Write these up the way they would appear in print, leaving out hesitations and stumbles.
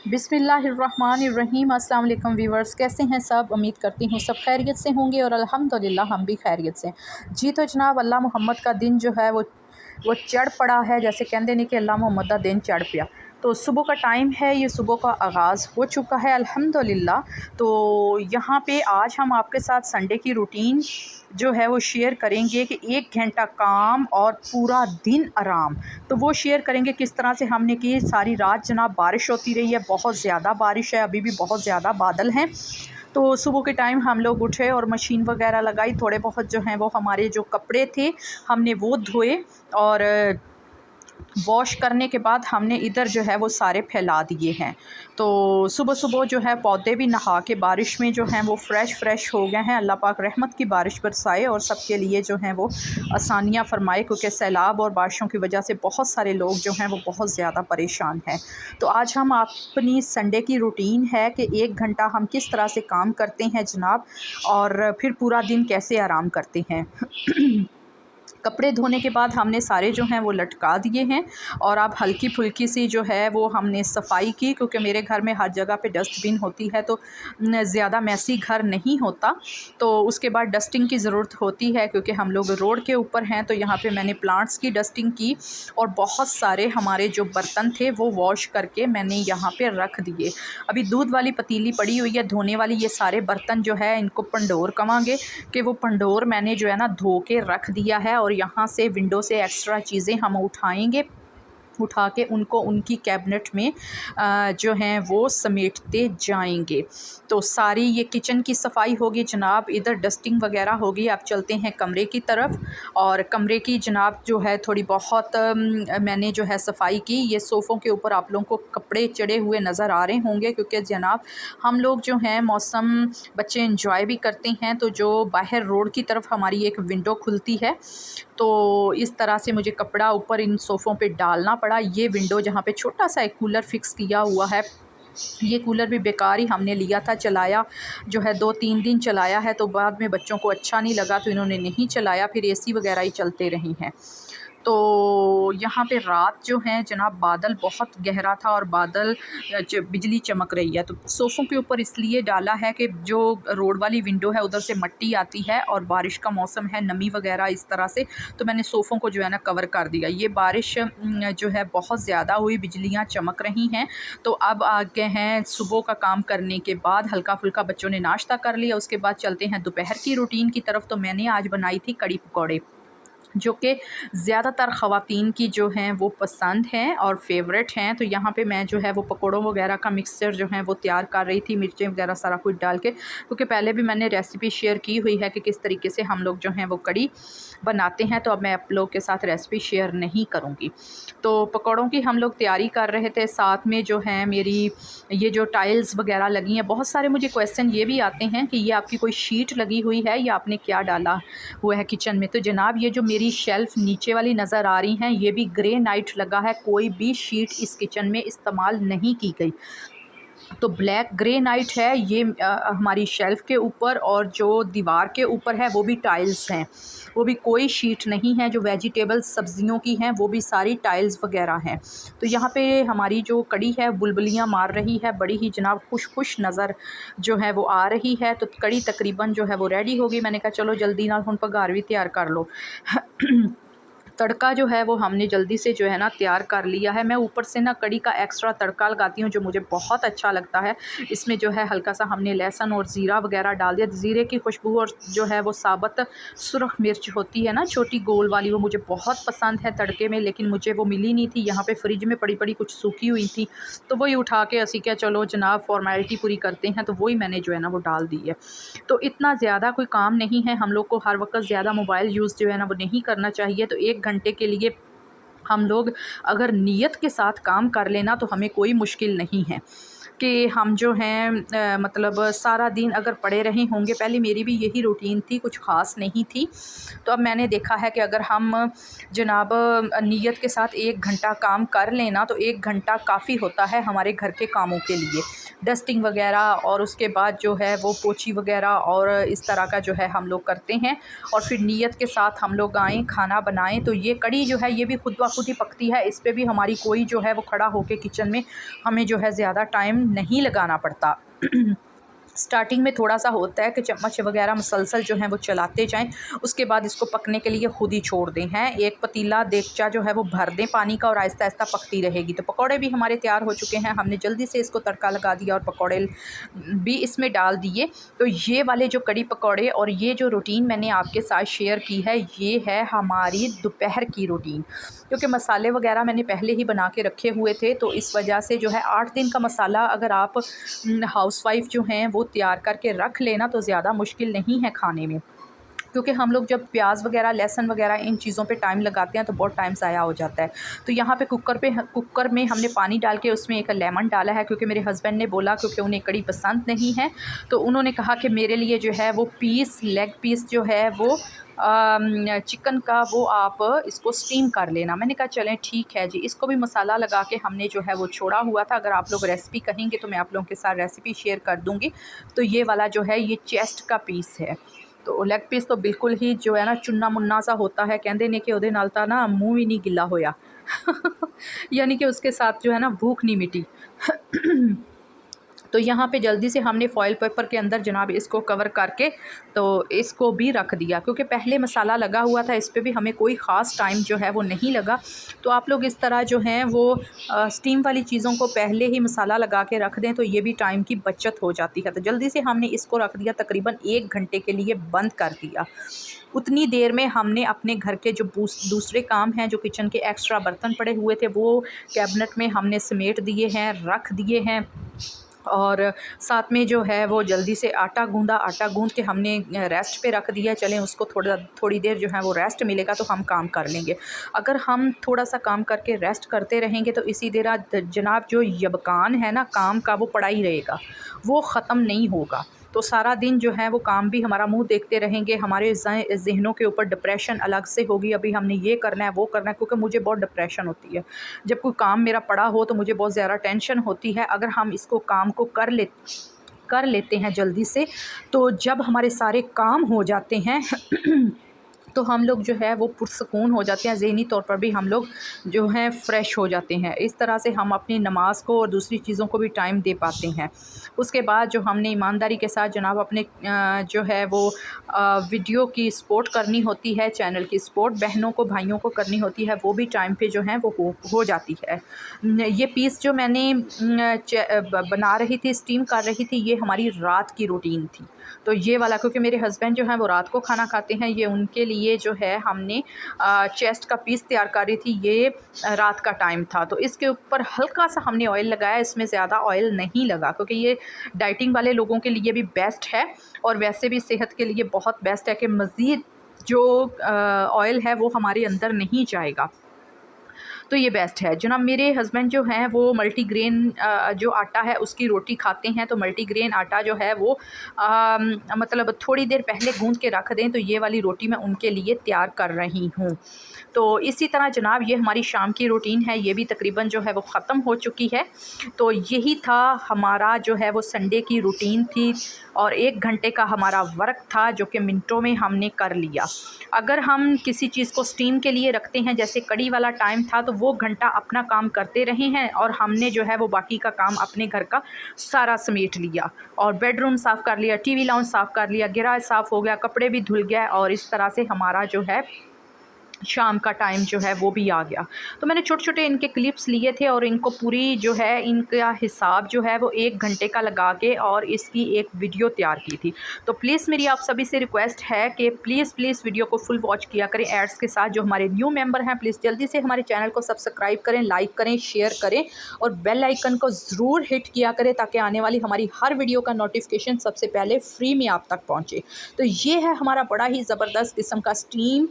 बिस्मिल्लाहिर्रहमानिर्रहीम। अस्सलाम वालेकुम व्यूवर्स, कैसे हैं सब? उम्मीद करती हूँ सब खैरियत से होंगे और अल्हम्दुलिल्लाह हम भी खैरियत से। जी तो जनाब, अल्लाह मोहम्मद का दिन जो है वो चढ़ पड़ा है। जैसे कहते नहीं कि अल्लाह मोहम्मद का दिन चढ़ पिया, तो सुबह का टाइम है, ये सुबह का आगाज़ हो चुका है अल्हम्दुलिल्लाह। तो यहाँ पे आज हम आपके साथ संडे की रूटीन जो है वो शेयर करेंगे कि 1 घंटा काम और पूरा दिन आराम। तो वो शेयर करेंगे किस तरह से हमने की। सारी रात जनाब बारिश होती रही है, बहुत ज़्यादा बारिश है, अभी भी बहुत ज़्यादा बादल हैं। तो सुबह के टाइम हम लोग उठे और मशीन वगैरह लगाई, थोड़े बहुत जो हैं वो हमारे जो कपड़े थे हमने वो धोए और वॉश करने के बाद हमने इधर जो है वो सारे फैला दिए हैं। तो सुबह सुबह जो है पौधे भी नहा के बारिश में जो हैं वो फ़्रेश हो गए हैं। अल्लाह पाक रहमत की बारिश बरसाए और सबके लिए जो हैं वो आसानियाँ फ़रमाए, क्योंकि सैलाब और बारिशों की वजह से बहुत सारे लोग जो हैं वो बहुत ज़्यादा परेशान हैं। तो आज हम अपनी संडे की रूटीन है कि 1 घंटा हम किस तरह से काम करते हैं जनाब, और फिर पूरा दिन कैसे आराम करते हैं। कपड़े धोने के बाद हमने सारे जो हैं वो लटका दिए हैं और अब हल्की फुल्की सी जो है वो हमने सफाई की, क्योंकि मेरे घर में हर जगह पे डस्टबिन होती है, तो ज़्यादा मैसी घर नहीं होता। तो उसके बाद डस्टिंग की ज़रूरत होती है, क्योंकि हम लोग रोड के ऊपर हैं। तो यहाँ पे मैंने प्लांट्स की डस्टिंग की और बहुत सारे हमारे जो बर्तन थे वो वॉश करके मैंने यहाँ पर रख दिए। अभी दूध वाली पतीली पड़ी हुई है धोने वाली, ये सारे बर्तन जो है इनको पंडोर कहेंगे कि वो पंडोर मैंने जो है ना धो के रख दिया है। और यहाँ से विंडो से एक्स्ट्रा चीज़ें हम उठाएंगे, उठा के उनको उनकी कैबिनेट में जो हैं वो समेटते जाएंगे। तो सारी ये किचन की सफाई होगी जनाब, इधर डस्टिंग वगैरह होगी। आप चलते हैं कमरे की तरफ, और कमरे की जनाब जो है थोड़ी बहुत मैंने जो है सफाई की। ये सोफ़ों के ऊपर आप लोगों को कपड़े चढ़े हुए नज़र आ रहे होंगे, क्योंकि जनाब हम लोग जो हैं मौसम बच्चे इंजॉय भी करते हैं। तो जो बाहर रोड की तरफ हमारी एक विंडो खुलती है, तो इस तरह से मुझे कपड़ा ऊपर इन सोफ़ों पे डालना पड़ा। ये विंडो जहाँ पे छोटा सा एक कूलर फिक्स किया हुआ है, ये कूलर भी बेकार ही हमने लिया था, चलाया जो है 2-3 दिन चलाया है, तो बाद में बच्चों को अच्छा नहीं लगा तो इन्होंने नहीं चलाया, फिर एसी वगैरह ही चलते रही हैं। तो यहाँ पे रात जो है जनाब बादल बहुत गहरा था और बादल बिजली चमक रही है। तो सोफ़ों के ऊपर इसलिए डाला है कि जो रोड वाली विंडो है उधर से मिट्टी आती है और बारिश का मौसम है, नमी वगैरह इस तरह से, तो मैंने सोफ़ों को जो है ना कवर कर दिया। ये बारिश जो है बहुत ज़्यादा हुई, बिजलियाँ चमक रही हैं। तो अब आ गए हैं सुबह का काम करने के बाद, हल्का फुल्का बच्चों ने नाश्ता कर लिया, उसके बाद चलते हैं दोपहर की रूटीन की तरफ। तो मैंने आज बनाई थी कड़ी पकौड़े, जो कि ज़्यादातर ख़वातीन की जो हैं वो पसंद हैं और फेवरेट हैं। तो यहाँ पे मैं जो है वो पकौड़ों वगैरह का मिक्सचर जो है वो तैयार कर रही थी, मिर्चें वगैरह सारा कुछ डाल के, क्योंकि पहले भी मैंने रेसिपी शेयर की हुई है कि किस तरीके से हम लोग जो हैं वो कड़ी बनाते हैं। तो अब मैं आप लोग के साथ रेसिपी शेयर नहीं करूँगी। तो पकौड़ों की हम लोग तैयारी कर रहे थे, साथ में जो है मेरी ये जो टाइल्स वगैरह लगी हैं, बहुत सारे मुझे क्वेश्चन ये भी आते हैं कि ये आपकी कोई शीट लगी हुई है या आपने क्या डाला हुआ है किचन में। तो जनाब ये जो मेरी शेल्फ़ नीचे वाली नज़र आ रही हैं, ये भी ग्रेनाइट लगा है, कोई भी शीट इस किचन में इस्तेमाल नहीं की गई। तो ब्लैक ग्रेनाइट है ये हमारी शेल्फ़ के ऊपर, और जो दीवार के ऊपर है वो भी टाइल्स हैं, वो भी कोई शीट नहीं है। जो वेजिटेबल सब्ज़ियों की हैं वो भी सारी टाइल्स वगैरह हैं। तो यहाँ पे हमारी जो कड़ी है बुलबुलियाँ मार रही है, बड़ी ही जनाब खुश नज़र जो है वो आ रही है। तो कड़ी तकरीबन जो है वो रेडी होगी। मैंने कहा चलो जल्दी नाल हुण पघार भी तैयार कर लो। तड़का जो है वो हमने जल्दी से जो है ना तैयार कर लिया है। मैं ऊपर से ना कड़ी का एक्स्ट्रा तड़का लगाती हूँ, जो मुझे बहुत अच्छा लगता है। इसमें जो है हल्का सा हमने लहसुन और ज़ीरा वगैरह डाल दिया। ज़ीरे की खुशबू और जो है वो साबुत सुरख मिर्च होती है ना छोटी गोल वाली, वो मुझे बहुत पसंद है तड़के में, लेकिन मुझे वो मिली नहीं थी। यहाँ पे फ्रिज में पड़ी पड़ी कुछ सूखी हुई थी, तो वही उठा के असी क्या चलो जनाब फॉर्मेलिटी पूरी करते हैं, तो वही मैंने जो है ना वो डाल दी है। तो इतना ज़्यादा कोई काम नहीं है, हम लोग को हर वक्त ज़्यादा मोबाइल यूज़ जो है ना वो नहीं करना चाहिए। तो 1 घंटे के लिए हम लोग अगर नीयत के साथ काम कर लेना तो हमें कोई मुश्किल नहीं है कि हम जो हैं मतलब सारा दिन अगर पड़े रहे होंगे। पहले मेरी भी यही रूटीन थी, कुछ ख़ास नहीं थी। तो अब मैंने देखा है कि अगर हम जनाब नीयत के साथ 1 घंटा काम कर लेना तो 1 घंटा काफ़ी होता है हमारे घर के कामों के लिए। डस्टिंग वगैरह और उसके बाद जो है वो पोछी वगैरह और इस तरह का जो है हम लोग करते हैं। और फिर नीयत के साथ हम लोग आएँ, खाना बनाएँ। तो ये कड़ी जो है ये भी खुद ब खुद ही पकती है, इस पे भी हमारी कोई जो है वो खड़ा होके किचन में हमें जो है ज़्यादा टाइम नहीं लगाना पड़ता। स्टार्टिंग में थोड़ा-सा होता है कि चम्मच वगैरह मुसलसल जो हैं वो चलाते जाएँ, उसके बाद इसको पकने के लिए खुद ही छोड़ दें हैं। एक पतीला देगचा जो है वो भर दें पानी का और आहिस्ता-आहिस्ता पकती रहेगी। तो पकौड़े भी हमारे तैयार हो चुके हैं, हमने जल्दी से इसको तड़का लगा दिया और पकौड़े भी इसमें डाल दिए। तो ये वाले जो कड़ी पकौड़े और ये जो रूटीन मैंने आपके साथ शेयर की है, ये है हमारी दोपहर की रूटीन। क्योंकि मसाले वगैरह मैंने पहले ही बना के रखे हुए थे, तो इस वजह से जो है 8 दिन का मसाला अगर आप हाउसवाइफ़ जो हैं वो तैयार करके रख लेना तो ज़्यादा मुश्किल नहीं है खाने में। क्योंकि हम लोग जब प्याज वगैरह, लहसुन वगैरह इन चीज़ों पे टाइम लगाते हैं तो बहुत टाइम ज़ाया हो जाता है। तो यहाँ पे कुकर में हमने पानी डाल के उसमें एक लेमन डाला है, क्योंकि मेरे हस्बैंड ने बोला, क्योंकि उन्हें कड़ी पसंद नहीं है, तो उन्होंने कहा कि मेरे लिए जो है वो लेग पीस जो है वो चिकन का वो आप इसको स्टीम कर लेना। मैंने कहा चलें ठीक है जी। इसको भी मसाला लगा के हमने जो है वो छोड़ा हुआ था। अगर आप लोग रेसिपी कहेंगे तो मैं आप लोगों के साथ रेसिपी शेयर कर दूँगी। तो ये वाला जो है ये चेस्ट का पीस है। तो लेग पीस तो बिल्कुल ही जो है ना चुन्ना मुन्ना सा होता है, कहते ने कि उहदे नाल तां ना मूँह ही नहीं गिला होया। यानी कि उसके साथ जो है ना भूख नहीं मिटी। तो यहाँ पे जल्दी से हमने फ़ॉइल पेपर के अंदर जनाब इसको कवर करके तो इसको भी रख दिया, क्योंकि पहले मसाला लगा हुआ था, इस पे भी हमें कोई ख़ास टाइम जो है वो नहीं लगा। तो आप लोग इस तरह जो हैं वो स्टीम वाली चीज़ों को पहले ही मसाला लगा के रख दें तो ये भी टाइम की बचत हो जाती है। तो जल्दी से हमने इसको रख दिया, तकरीबन 1 घंटे के लिए बंद कर दिया। उतनी देर में हमने अपने घर के जो दूसरे काम हैं, जो किचन के एक्स्ट्रा बर्तन पड़े हुए थे वो कैबिनेट में हमने समेट दिए हैं, रख दिए हैं। और साथ में जो है वो जल्दी से आटा गूँध के हमने रेस्ट पे रख दिया। चलें उसको थोड़ी देर जो है वो रेस्ट मिलेगा तो हम काम कर लेंगे। अगर हम थोड़ा-सा काम करके रेस्ट करते रहेंगे तो इसी तरह जनाब जो यबकान है ना काम का, वो पड़ा ही रहेगा, वो ख़त्म नहीं होगा। तो सारा दिन जो है वो काम भी हमारा मुँह देखते रहेंगे, हमारे ज़हनों के ऊपर डिप्रेशन अलग से होगी, अभी हमने ये करना है, वो करना है। क्योंकि मुझे बहुत डिप्रेशन होती है, जब कोई काम मेरा पड़ा हो तो मुझे बहुत ज़्यादा टेंशन होती है। अगर हम इसको काम को कर लेते हैं जल्दी से, तो जब हमारे सारे काम हो जाते हैं तो हम लोग जो है वो पुरसकून हो जाते हैं, ज़हनी तौर पर भी हम लोग जो हैं फ़्रेश हो जाते हैं। इस तरह से हम अपनी नमाज़ को और दूसरी चीज़ों को भी टाइम दे पाते हैं। उसके बाद जो हमने ईमानदारी के साथ जनाब अपने जो है वो वीडियो की सपोर्ट करनी होती है, चैनल की सपोर्ट बहनों को, भाइयों को करनी होती है, वो भी टाइम पे जो है वो हो जाती है। ये पीस जो मैंने बना रही थी, स्टीम कर रही थी, ये हमारी रात की रूटीन थी। तो ये वाला, क्योंकि मेरे हस्बैंड जो हैं वो रात को खाना खाते हैं, ये उनके लिए जो है हमने चेस्ट का पीस तैयार कर रही थी, ये रात का टाइम था। तो इसके ऊपर हल्का सा हमने ऑयल लगाया, इसमें ज़्यादा ऑयल नहीं लगा, क्योंकि ये डाइटिंग वाले लोगों के लिए भी बेस्ट है और वैसे भी सेहत के लिए बहुत बेस्ट है कि मज़ीद जो ऑयल है वो हमारे अंदर नहीं जाएगा। तो ये बेस्ट है जनाब। मेरे हस्बैंड जो हैं वो मल्टीग्रेन जो आटा है उसकी रोटी खाते हैं, तो मल्टीग्रेन आटा जो है वो मतलब थोड़ी देर पहले गूंद के रख दें, तो ये वाली रोटी मैं उनके लिए तैयार कर रही हूँ। तो इसी तरह जनाब ये हमारी शाम की रूटीन है, ये भी तकरीबन जो है वो ख़त्म हो चुकी है। तो यही था हमारा जो है वो संडे की रूटीन थी और 1 घंटे का हमारा वर्क था जो कि मिनटों में हमने कर लिया। अगर हम किसी चीज़ को स्टीम के लिए रखते हैं, जैसे कड़ी वाला टाइम था, तो वो घंटा अपना काम करते रहे हैं और हमने जो है वो बाकी का काम अपने घर का सारा समेट लिया और बेडरूम साफ़ कर लिया, टीवी लाउंज साफ़ कर लिया, गैराज साफ़ हो गया, कपड़े भी धुल गए और इस तरह से हमारा जो है शाम का टाइम जो है वो भी आ गया। तो मैंने छोटे-छोटे इनके क्लिप्स लिए थे और इनको पूरी जो है इनका हिसाब जो है वो 1 घंटे का लगा के और इसकी एक वीडियो तैयार की थी। तो प्लीज़ मेरी आप सभी से रिक्वेस्ट है कि प्लीज़ वीडियो को फुल वॉच किया करें एड्स के साथ। जो हमारे न्यू मेंबर हैं प्लीज़ जल्दी से हमारे चैनल को सब्सक्राइब करें, लाइक करें, शेयर करें और बेल आइकन को ज़रूर हिट किया करें ताकि आने वाली हमारी हर वीडियो का नोटिफिकेशन सबसे पहले फ्री में आप तक पहुँचे। तो ये है हमारा बड़ा ही ज़बरदस्त किस्म का स्टीम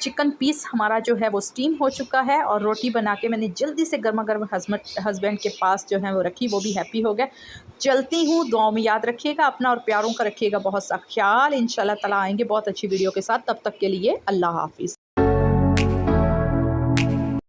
चिकन पीस हमारा जो है वो स्टीम हो चुका है और रोटी बना के मैंने जल्दी से गर्मा गर्म हस्बैंड के पास जो है वो रखी, वो भी हैप्पी हो गए। चलती हूँ, दुआओं में याद रखिएगा अपना और प्यारों का रखिएगा बहुत सा ख्याल। इंशाल्लाह ताला आएंगे बहुत अच्छी वीडियो के साथ, तब तक के लिए अल्लाह हाफिज़।